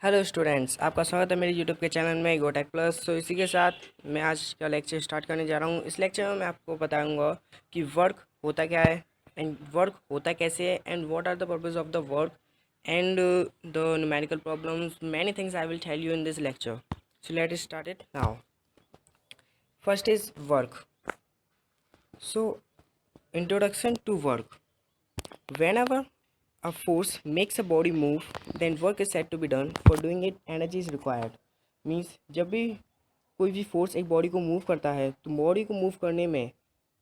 Hello students, आपका स्वागत है मेरे यूट्यूब के चैनल में गोटेक प्लस। तो इसी के साथ मैं आज का लेक्चर स्टार्ट करने जा रहा हूँ। इस लेक्चर में मैं आपको बताऊँगा कि वर्क होता क्या है एंड वर्क होता कैसे है and what are the purpose of the work and the numerical problems, many things I will tell you in this lecture. So let start it now. First is work. So introduction to work. Whenever a force makes a body move, then work is said to be done. For doing it, energy is required. Means जब भी कोई भी force एक body को move करता है तो body को मूव करने में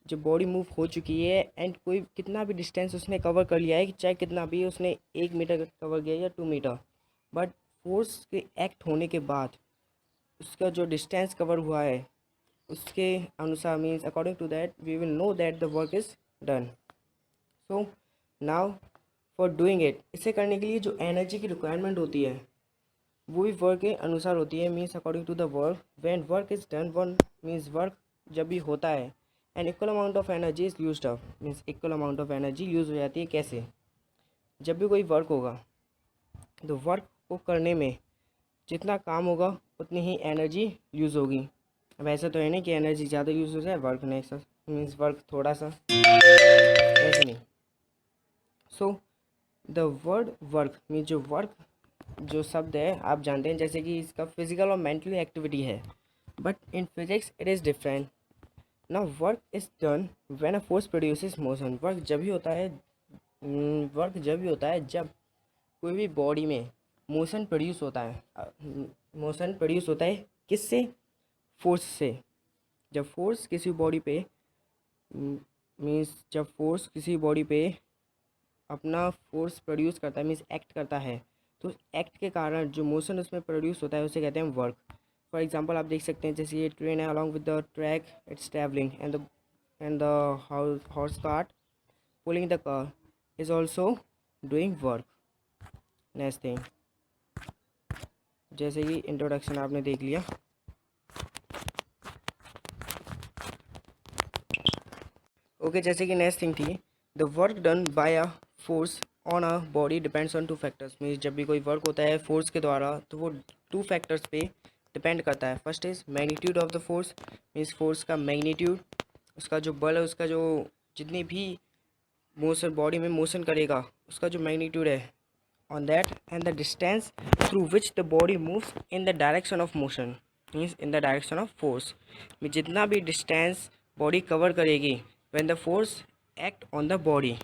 जब बॉडी मूव हो चुकी है एंड कोई कितना भी डिस्टेंस उसने कवर कर लिया है, कि चाहे कितना भी उसने 1 मीटर कवर किया या 2 मीटर, बट फोर्स के एक्ट होने के बाद उसका जो डिस्टेंस कवर हुआ है उसके अनुसार means according to that we will know that the work is done. So now for doing it, इसे करने के लिए जो एनर्जी की रिक्वायरमेंट होती है वो भी वर्क के अनुसार होती है। Means according to the work, when work is done, one means work जब भी होता है and equal amount of energy is used up, means equal amount of energy use हो जाती है। कैसे? जब भी कोई वर्क होगा तो वर्क को करने में जितना काम होगा उतनी ही एनर्जी यूज़ होगी। अब ऐसा तो है नहीं कि एनर्जी ज़्यादा यूज़ हो जाए वर्क नेक्स्ट मीन्स वर्क थोड़ा सा, ऐसे नहीं। So the word work means जो वर्क जो शब्द है आप जानते हैं जैसे कि इसका फिजिकल और मेंटली एक्टिविटी है, but in physics it is different. Now work is done when a force produces motion. Work जब ही होता है जब कोई भी बॉडी में मोशन प्रोड्यूस होता है। मोशन प्रोड्यूस होता है किससे? फोर्स से। जब फोर्स किसी बॉडी पे मीन्स जब फोर्स किसी बॉडी पे अपना फोर्स प्रोड्यूस करता है मीन्स एक्ट करता है, तो एक्ट के कारण जो मोशन उसमें प्रोड्यूस होता है उसे कहते हैं वर्क। फॉर एग्जांपल आप देख सकते हैं जैसे ये ट्रेन है, along with the track it's travelling and the horse cart pulling the car is also doing work. Next thing, जैसे कि इंट्रोडक्शन आपने देख लिया। ओके, जैसे कि नेक्स्ट थिंग थी the work done by a force on a body depends on two factors. Means जब भी कोई वर्क होता है फोर्स के द्वारा तो वो 2 फैक्टर्स पे डिपेंड करता है। First is magnitude of the force, means force का मैग्नीट्यूड, उसका जो बल है, उसका जो जितनी भी मोशन बॉडी में मोशन करेगा उसका जो मैग्नीट्यूड है on that, and the distance through which the body moves in the direction of motion, means in the direction of force में जितना भी डिस्टेंस बॉडी कवर करेगी when the force act on the body,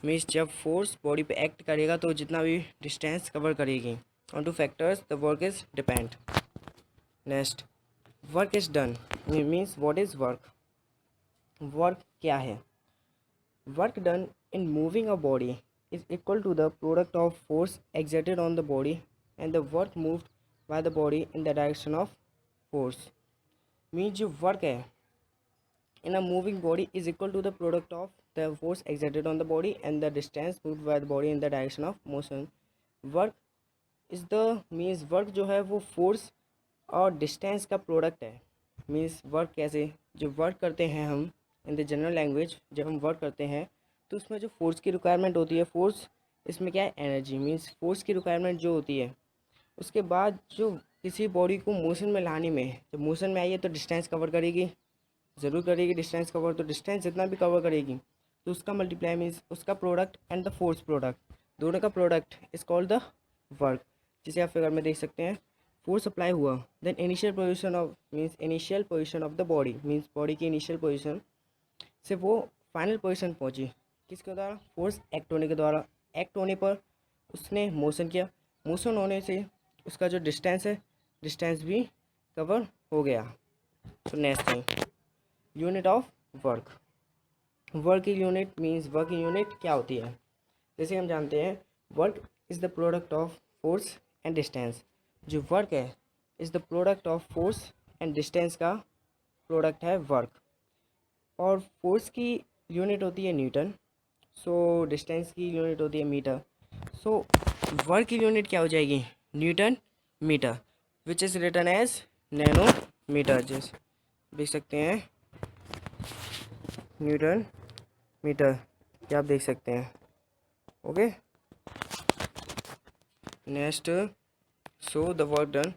means जब force body पे act करेगा तो जितना भी डिस्टेंस कवर करेगी। On two factors the work is depend. Next, work is done means what is work. Work क्या है? Work done in moving a body is equal to the product of force exerted on the body and the work moved by the body in the direction of force। Means जो work है in a moving body is equal to the product of the force exerted on the body and the distance moved by the body in the direction of motion। Work is the means work जो है वो force और distance का product है। Means work कैसे? जो work करते हैं हम इन द जनरल लैंग्वेज, जब हम वर्क करते हैं तो उसमें जो फोर्स की रिक्वायरमेंट होती है, फोर्स इसमें क्या है? एनर्जी। मीन्स फोर्स की रिक्वायरमेंट जो होती है उसके बाद जो किसी बॉडी को मोशन में लाने में, जब मोशन में आई है तो डिस्टेंस कवर करेगी, ज़रूर करेगी डिस्टेंस कवर। तो डिस्टेंस जितना भी कवर करेगी तो उसका मल्टीप्लाई मीन्स उसका product and the force product, दोनों का product is called the work. जिसे आप फिगर में देख सकते हैं, फोर्स अप्लाई हुआ then initial position of means initial position of the body, means body की इनिशियल पोजीशन से वो फाइनल पोजीशन पहुंची किसके द्वारा? फोर्स एक्ट होने के द्वारा। एक्ट होने पर उसने मोशन किया, मोशन होने से उसका जो डिस्टेंस है डिस्टेंस भी कवर हो गया। तो next thing, unit of work. Work की यूनिट मीन्स वर्क की यूनिट क्या होती है? जैसे हम जानते हैं work is the product of force and distance. जो वर्क है is the product of force and distance का प्रोडक्ट है वर्क। और फोर्स की यूनिट होती है न्यूटन, सो डिस्टेंस की यूनिट होती है मीटर। सो वर्क की यूनिट क्या हो जाएगी? Newton metre, which is written as nano metre. जैसे देख सकते हैं न्यूटन मीटर, क्या आप देख सकते हैं। Okay, next So the work done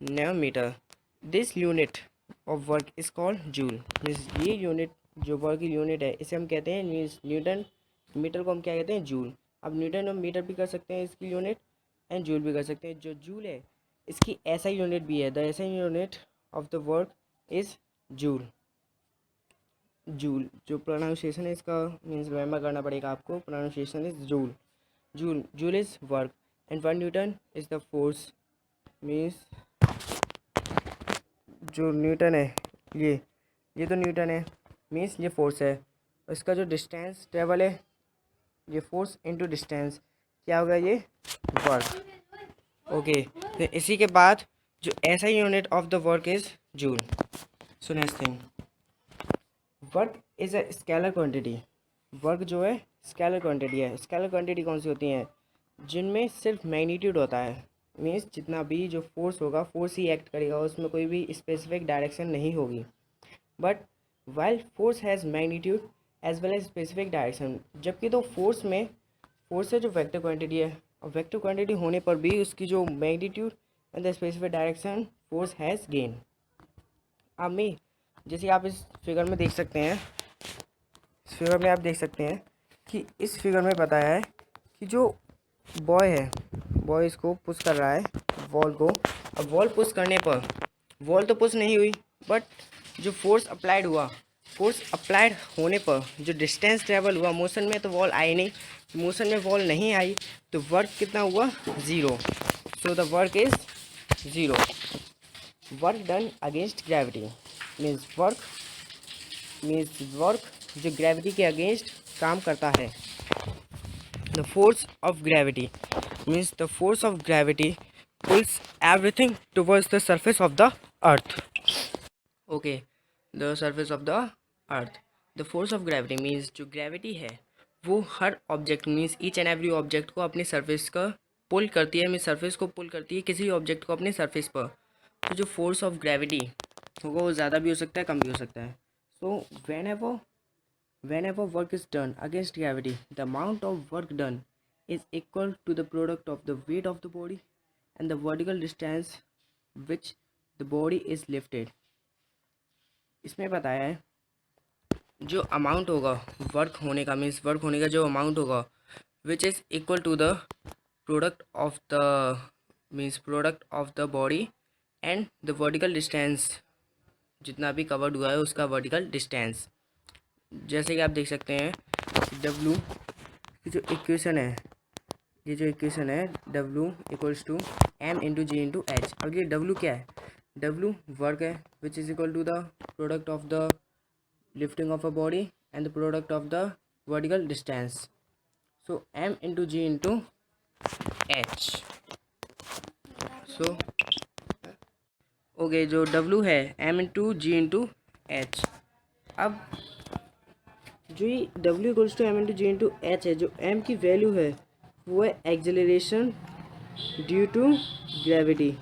nanometer. This unit of work is called joule. Means ये यूनिट जो वर्क की यूनिट है इसे हम कहते हैं मीन्स न्यूटन, मीटर को हम क्या कहते हैं जूल. अब न्यूटन और मीटर भी कर सकते हैं इसकी यूनिट एंड जूल भी कर सकते हैं. जो जूल है इसकी ऐसा यूनिट भी है. द ऐसा unit of the work is joule. Joule जो प्रोनाउंसिएशन है इसका मीन्स रिमेंबर करना पड़ेगा आपको. Pronunciation is joule. Joule is work and 1 Newton is the force. Means जो न्यूटन है ये तो न्यूटन है मीन्स ये फोर्स है. इसका जो डिस्टेंस ट्रेवल है ये फोर्स इनटू डिस्टेंस क्या होगा ये वर्क. ओके तो इसी के बाद जो ऐसा unit of the work is joule. So next thing, work is a scalar quantity. Work जो है स्केलर क्वांटिटी है. स्केलर क्वांटिटी कौन सी होती हैं जिनमें सिर्फ मैग्नीट्यूड होता है. मीन्स जितना भी जो फोर्स होगा फोर्स ही एक्ट करेगा, उसमें कोई भी स्पेसिफिक डायरेक्शन नहीं होगी. But while force has magnitude as well as specific direction. जबकि तो फोर्स है जो वेक्टर क्वांटिटी है, और वेक्टर क्वांटिटी होने पर भी उसकी जो magnitude and the specific direction force has gain. अब मैं जैसे आप इस फिगर में देख सकते हैं, इस फिगर में आप देख सकते हैं कि इस फिगर में बताया है कि जो बॉय इसको पुश कर रहा है वॉल को. अब वॉल पुश करने पर वॉल तो पुश नहीं हुई, बट जो फोर्स अप्लाइड होने पर जो डिस्टेंस ट्रेवल हुआ, मोशन में तो वॉल आई नहीं, मोशन में वॉल नहीं आई तो वर्क कितना हुआ 0. So the work is 0. Work done against gravity means work जो ग्रेविटी के अगेंस्ट काम करता है. The force of gravity means the force of gravity pulls everything towards the surface of the earth. Okay, the surface of the earth. The force of gravity means जो gravity है वो हर object means each and every object को अपनी surface का पुल करती है. Means surface को पुल करती है किसी ऑब्जेक्ट को अपने सरफेस पर. तो जो फोर्स ऑफ ग्रेविटी होगा वो ज़्यादा भी हो सकता है कम भी हो सकता है. सो whenever work is done against gravity, the amount of work done is equal to the product of the weight of the body and the vertical distance which the body is lifted. इसमें बताया है जो amount होगा work होने का means work होने का जो अमाउंट होगा which is equal to the product of the body and the vertical distance जितना भी कवर्ड हुआ है उसका वर्टिकल डिस्टेंस. जैसे कि आप देख सकते हैं W की जो इक्वेशन है, ये जो इक्वेशन है W equals to M into G into H. अब ये W क्या है, W वर्क है which is equal to the product of the lifting of a body and the product of the vertical distance. So M into G into H. So okay जो W है M into G into H. अब जो ये W equals to M into G into H है, जो M की value है वो है acceleration due to gravity.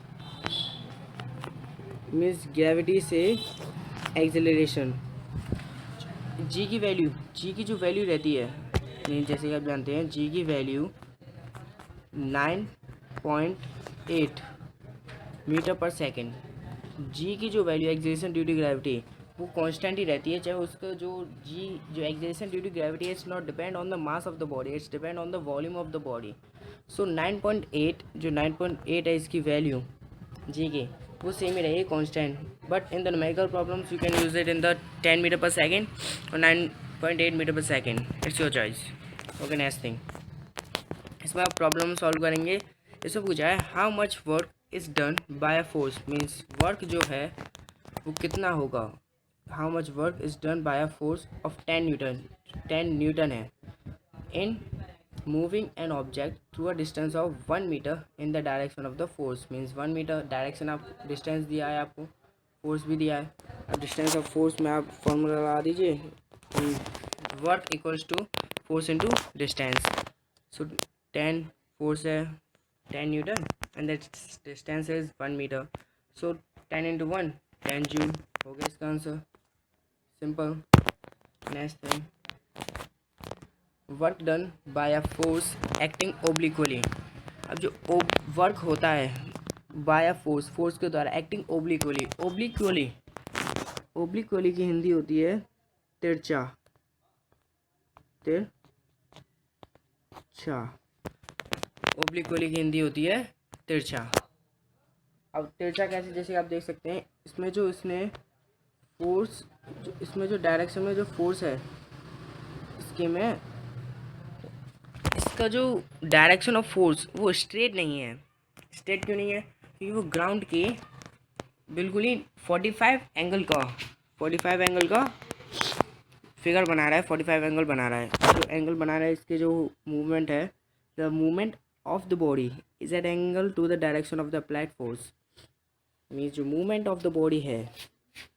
Means gravity से एक्सेलरेशन. G की जो वैल्यू रहती है मीन जैसे कि आप जानते हैं G की value 9.8 metre per second. G की जो value acceleration due to gravity वो कांस्टेंट ही रहती है, चाहे उसका जो acceleration due to gravity it's not depend on the mass of the body, it's depend on the volume of the body. So 9.8 जो 9.8 है इसकी वैल्यू G की वो सेम ही रहेगी constant. But in the numerical problems you can use it in the 10 metre per second और 9.8 metre per second. It's your choice. Okay next thing, इसमें आप प्रॉब्लम सॉल्व करेंगे. इसमें पूछा है how much work is done by a force means work जो है वो कितना होगा. How much work is done by a force of 10 newton है in moving an object through a distance of 1 metre in the direction of the force. Means 1 metre direction आप distance दिया है, आपको फोर्स भी दिया है. अब डिस्टेंस ऑफ फोर्स में आप फॉर्मूला लगा दीजिए, work equals to force into distance. So 10 force है 10 newton and the distance is 1 metre. So 10 into 1 10 joule हो गया इसका answer. Simple. Next thing, work done by a force acting obliquely. अब जो वर्क होता है बाय फोर्स, फोर्स के द्वारा, एक्टिंग ओब्लिक्वली, ओब्लिक्वली, ओब्लिक्वली की हिंदी होती है तिरछा, तिरछा, ओब्लिक्वली की हिंदी होती है तिरछा। अब तिरछा कैसे, जैसे आप देख सकते हैं इसमें जो इसने फोर्स, जो इसमें जो डायरेक्शन में जो फोर्स है इसके में, इसका जो डायरेक्शन ऑफ फोर्स वो स्ट्रेट नहीं है। स्ट्रेट क्यों नहीं है? क्योंकि वो ग्राउंड के बिल्कुल ही 45 एंगल का, 45 एंगल का फिगर बना रहा है, 45 एंगल बना रहा है। जो एंगल बना रहा है इसके जो मूवमेंट है, the movement of the body is at angle to the direction of the applied force. Means जो मूवमेंट ऑफ द बॉडी है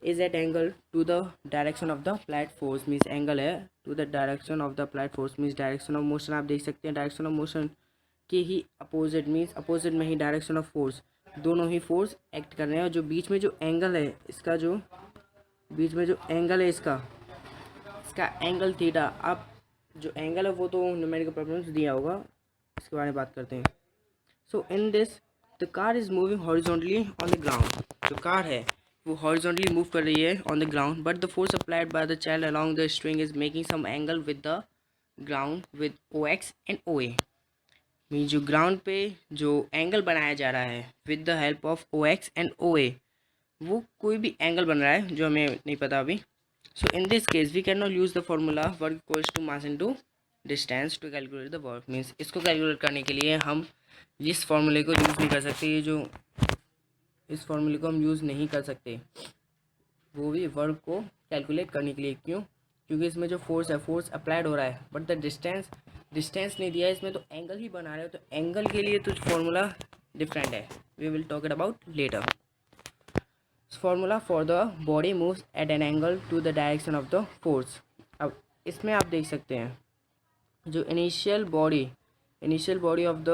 is at angle to the direction of the applied force, means angle है to the direction of the applied force. Means direction of motion आप देख सकते हैं, direction of motion के ही opposite, means opposite में ही direction of force, दोनों ही force act कर रहे हैं। और जो बीच में जो एंगल है इसका, जो बीच में जो एंगल है इसका एंगल थीटा। आप जो एंगल है वो तो न्यूमेरिकल प्रॉब्लम्स दिया होगा, इसके बारे में बात करते हैं। So in this the car is moving horizontally on the ground. जो कार है वो हॉरिजॉन्टली मूव कर रही है on the ground, but the force applied by the child along the string is making some angle with the ground with OX and OA। Mean जो ground पे जो angle बनाया जा रहा है with the help of OX and OA, वो कोई भी एंगल बन रहा है जो हमें नहीं पता अभी। So in this case we can not use the formula work equals to mass into distance to calculate the work. Means इसको कैलकुलेट करने के लिए हम इस फॉर्मूले को यूज़ नहीं कर सकते। ये जो इस फॉर्मूले को हम यूज़ नहीं कर सकते वो भी वर्क को कैलकुलेट करने के लिए। क्यों? क्योंकि इसमें जो फोर्स है, फोर्स अप्लाइड हो रहा है, बट द डिस्टेंस नहीं दिया है इसमें, तो एंगल ही बना रहे हो, तो एंगल के लिए तो फॉर्मूला डिफरेंट है। We will talk it about later. Formula for the body moves at an angle to the direction of the force. अब इसमें आप देख सकते हैं जो initial body of the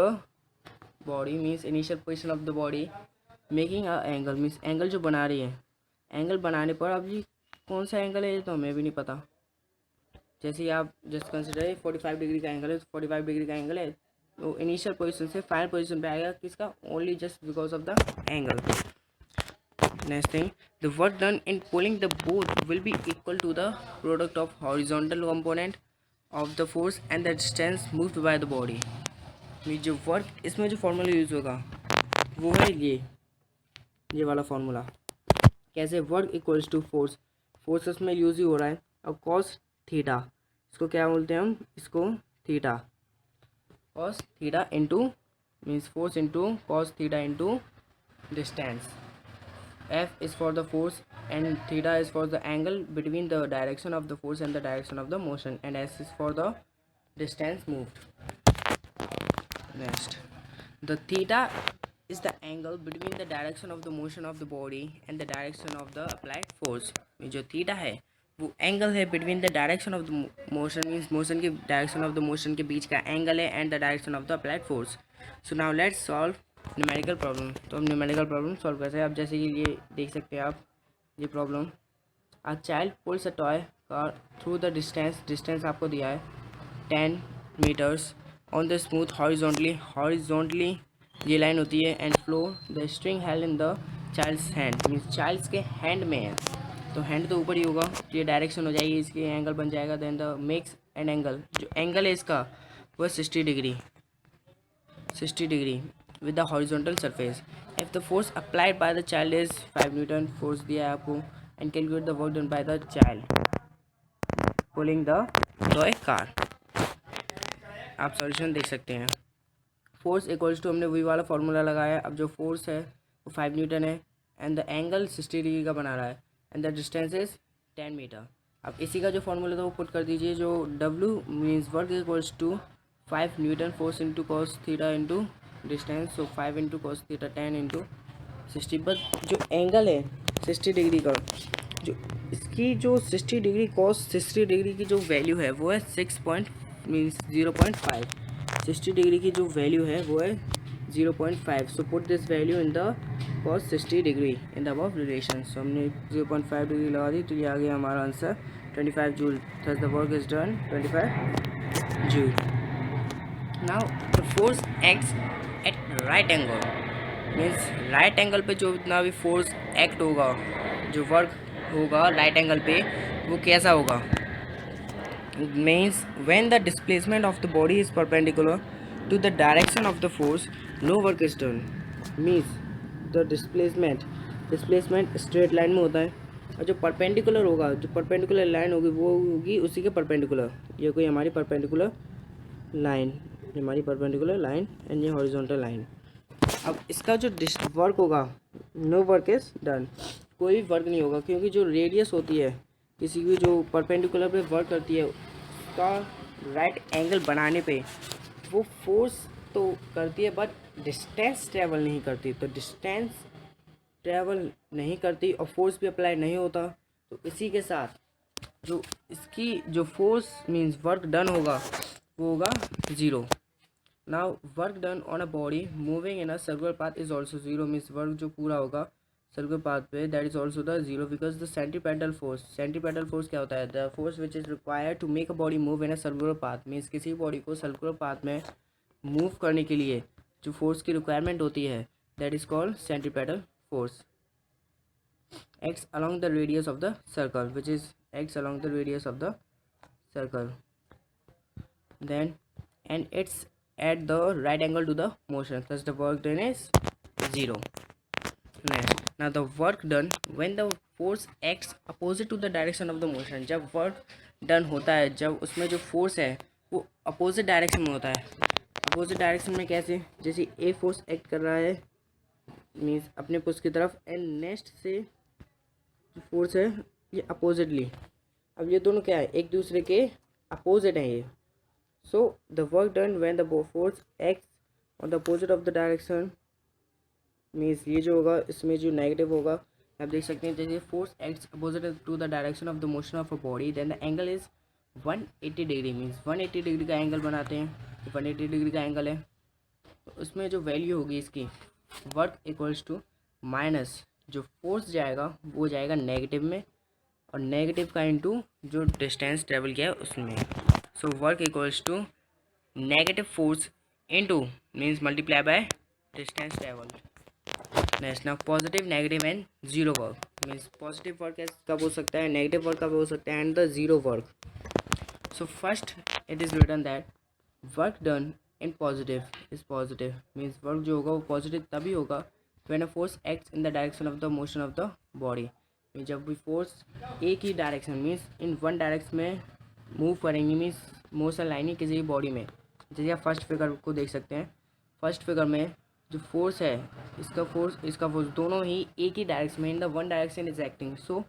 body, means initial position of the body making a angle, means angle जो बना रही है, एंगल बनाने पर अब ये कौन सा एंगल है ये तो हमें भी नहीं पता। जैसे ही आप जस्ट कंसिडर 45 डिग्री का एंगल है, 45 डिग्री का एंगल है, तो इनिशियल पोजीशन से फाइनल पोजीशन पे आएगा किसका? Only just because of the angle. Next thing, the work done in pulling the both will be equal to the product of horizontal component of the force and the distance moved by the body. जो work इसमें जो formula use होगा वो है ये वाला formula. कैसे? Work equals to force, force इसमें यूज़ ही हो रहा है। अब कॉस थीटा, इसको क्या बोलते हैं हम? इसको theta, cos theta into means force into cos theta into distance. F is for the force and theta is for the angle between the direction of the force and the direction of the motion, and S is for the distance moved. Next, the theta is the angle between the direction of the motion of the body and the direction of the applied force। जो theta है वो angle है between the direction of the motion, means motion के direction of the motion के बीच का angle है, and the direction of the applied force. So now let's solve numerical problem. तो हम न्यूमेरिकल प्रॉब्लम सॉल्व कैसे हैं? आप जैसे कि ये देख सकते हैं आप ये problem, a child pulls a toy car through the distance आपको दिया है 10 metres on the smooth horizontally ये लाइन होती है, and flow the string held in the child's hand, means child's के हैंड में है, तो हैंड तो ऊपर ही होगा, ये डायरेक्शन हो जाएगी, इसके एंगल बन जाएगा। Then the makes an angle, जो एंगल है इसका वह 60 degree with the horizontal surface। if the force applied by the child is 5 Newton, force दिया है आपको, and calculate the work done by the child pulling the toy car। आप solution देख सकते हैं। फोर्स इक्वल्स टू, हमने वही वाला फॉर्मूला लगाया। अब जो फोर्स है वो 5 न्यूटन है, एंड द एंगल 60 डिग्री का बना रहा है, and the distance is 10 metre. अब इसी का जो फॉर्मूला था वो पुट कर दीजिए, जो W means work equals to 5 newton force into cos theta into distance. So 5 into cos theta 10 into 60। But जो एंगल है 60 डिग्री का, जो इसकी जो 60 डिग्री कॉस 60 डिग्री की जो वैल्यू है वो है 0.5। 60 डिग्री की जो वैल्यू है वो है 0.5। So put this value in the cos 60 degree in the above relation. So हमने 0.5 डिग्री लगा दी, तो ये आ गया हमारा answer 25 joule. Thus the work is done 25 joule. Now the force acts at right angle, means right angle पे जो इतना भी फोर्स एक्ट होगा, जो वर्क होगा राइट एंगल पे, वो कैसा होगा? Means when the displacement of the body is perpendicular to the direction of the force, no work is done. Means the displacement straight line में होता है, और जो परपेंडिकुलर होगा, जो परपेंडिकुलर लाइन होगी वो होगी उसी के परपेंडिकुलर। ये कोई हमारी परपेंडिकुलर लाइन, हमारी परपेंडिकुलर लाइन एंड ये हॉरिजॉन्टल लाइन। अब इसका जो वर्क होगा, नो वर्क इज डन, कोई भी वर्क नहीं होगा, क्योंकि जो रेडियस होती है किसी भी जो परपेंडिकुलर पे वर्क करती है, उसका राइट एंगल बनाने पे वो फोर्स तो करती है बट डिस्टेंस ट्रेवल नहीं करती। तो डिस्टेंस ट्रेवल नहीं करती और फोर्स भी अप्लाई नहीं होता, तो इसी के साथ जो इसकी जो फोर्स मीन्स वर्क डन होगा वो होगा zero. Now work done on a body moving in a circular path is also zero, means work जो पूरा होगा सर्कुलर पाथ पे, that is also the zero, because the centripetal force क्या होता है? The force which is required to make a body move in a circular path, means किसी body को circular path में मूव करने के लिए जो फोर्स की रिक्वायरमेंट होती है, that is called centripetal force. Acts along the radius of the circle, which is acts along the radius of the circle, then and it's at the right angle to the motion, thus the work done is zero. Next, now the work done when the force acts opposite to the direction of the motion, जब work done होता है जब उसमें जो force है वो opposite direction में होता है। अपोजिट डायरेक्शन में कैसे? जैसे ए फोर्स एक्ट कर रहा है मीन्स अपने पुश की तरफ, एंड नेक्स्ट से जो फोर्स है ये अपोजिटली। अब ये दोनों क्या है? एक दूसरे के अपोजिट हैं ये। So the work done when the force acts on the opposite of the direction means ये जो होगा इसमें जो नेगेटिव होगा आप देख सकते हैं, जैसे force acts opposite to the direction of the motion of a body, then the angle is 180 degree, means 180 degree का एंगल बनाते हैं। 180 डिग्री का एंगल है तो उसमें जो वैल्यू होगी इसकी वर्क इक्वल्स टू माइनस जो फोर्स जाएगा वो जाएगा नेगेटिव में, और नेगेटिव का इनटू जो डिस्टेंस ट्रेवल किया है उसमें। So work equals to negative force into means multiply by distance travel. Next now positive, negative and zero work, means positive work कब हो सकता है, नेगेटिव वर्क कब हो सकता है, and the zero work. So first it is written that work done in positive is positive, means work जो होगा वो पॉजिटिव तभी होगा when a force acts in the direction of the motion of the body, जब भी force एक ही direction means in one direction में मूव करेंगी, मीन्स मोशन लाइन ही किसी भी बॉडी में। जैसे आप फर्स्ट फिगर को देख सकते हैं, फर्स्ट फिगर में जो फोर्स है इसका फोर्स दोनों ही एक ही डायरेक्शन में in the one direction is acting, so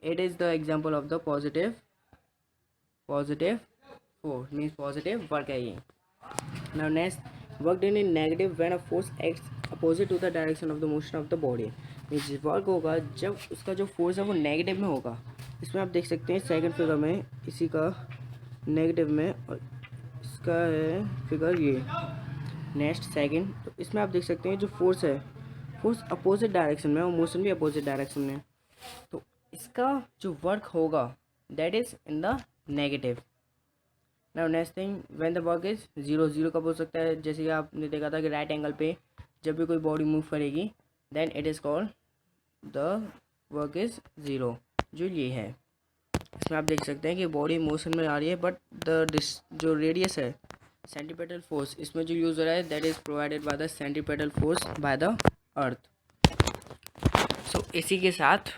it is the example of the positive force, means positive work है ये। Now next work done in negative when a force acts opposite to the direction of the motion of the body, means work होगा जब उसका जो force है वो negative में होगा। इसमें आप देख सकते हैं सेकंड फिगर में इसी का नेगेटिव में, और इसका है फिगर ये नेक्स्ट सेकंड, तो इसमें आप देख सकते हैं जो फोर्स है फोर्स अपोजिट डायरेक्शन में और मोशन भी अपोजिट डायरेक्शन में, तो इसका जो वर्क होगा that is in the negative. Now next thing when the work is zero, zero कब हो सकता है? जैसे कि आपने देखा था कि राइट एंगल पे जब भी कोई बॉडी मूव करेगी then it is called the work is zero, जो ये है। इसमें आप देख सकते हैं कि बॉडी मोशन में आ रही है बट द जो रेडियस है सेंट्रीपेटल फोर्स इसमें जो यूज़ हो रहा है that is provided by the centripetal force by the earth. So इसी के साथ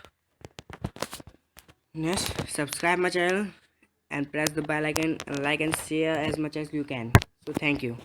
next subscribe my channel and press the bell icon and like and share as much as you can. So thank you.